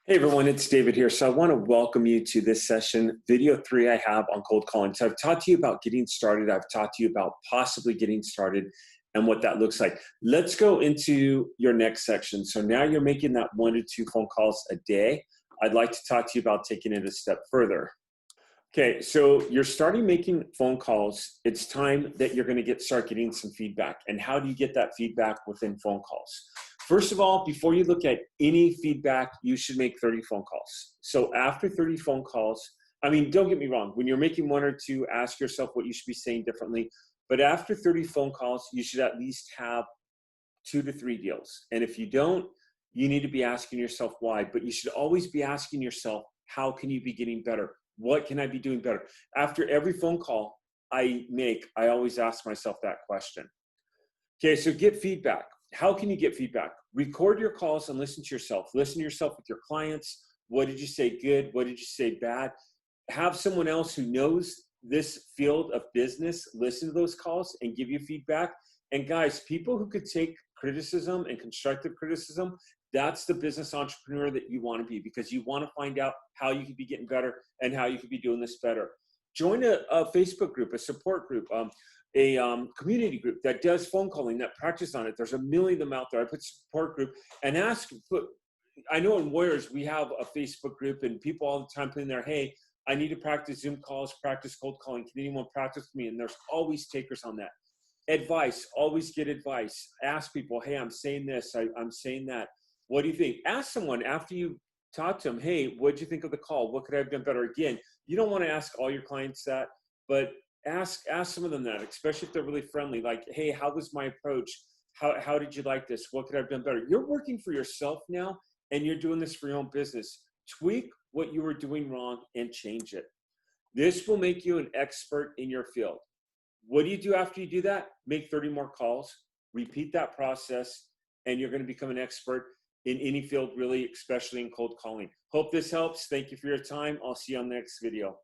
Hey everyone, it's David here. So I want to welcome you to this session, video 3 I have on cold calling. So I've taught you about getting started. I've taught you about possibly getting started and what that looks like. Let's go into your next section. So now you're making that 1 to 2 phone calls a day. I'd like to talk to you about taking it a step further. Okay, so you're starting making phone calls. It's time that you're going to start getting some feedback. And how do you get that feedback within phone calls? First of all, before you look at any feedback, you should make 30 phone calls. So after 30 phone calls, I mean, don't get me wrong. When you're making 1 or 2, ask yourself what you should be saying differently. But after 30 phone calls, you should at least have 2 to 3 deals. And if you don't, you need to be asking yourself why. But you should always be asking yourself, how can you be getting better? What can I be doing better? After every phone call I make, I always ask myself that question. Okay, so get feedback. How can you get feedback? Record your calls and listen to yourself. Listen to yourself with your clients. What did you say good? What did you say bad? Have someone else who knows this field of business listen to those calls and give you feedback. And guys, people who could take criticism and constructive criticism, that's the business entrepreneur that you want to be, because you want to find out how you could be getting better and how you could be doing this better. Join a Facebook group, a support group, a community group that does phone calling, that practice on it. There's a million of them out there. I put support group and ask. I know in Warriors we have a Facebook group and people all the time putting there, hey, I need to practice Zoom calls, practice cold calling. Can anyone practice with me? And there's always takers on that. Advice, always get advice. Ask people, hey, I'm saying this, I'm saying that. What do you think? Ask someone after you talk to them, hey, what did you think of the call? What could I have done better? Again, you don't want to ask all your clients that, but ask some of them that, especially if they're really friendly. Like, hey, how was my approach? How did you like this? What could I have done better? You're working for yourself now, and you're doing this for your own business. Tweak what you were doing wrong and change it. This will make you an expert in your field. What do you do after you do that? Make 30 more calls, repeat that process, and you're going to become an expert in any field, really, especially in cold calling. Hope this helps. Thank you for your time. I'll see you on the next video.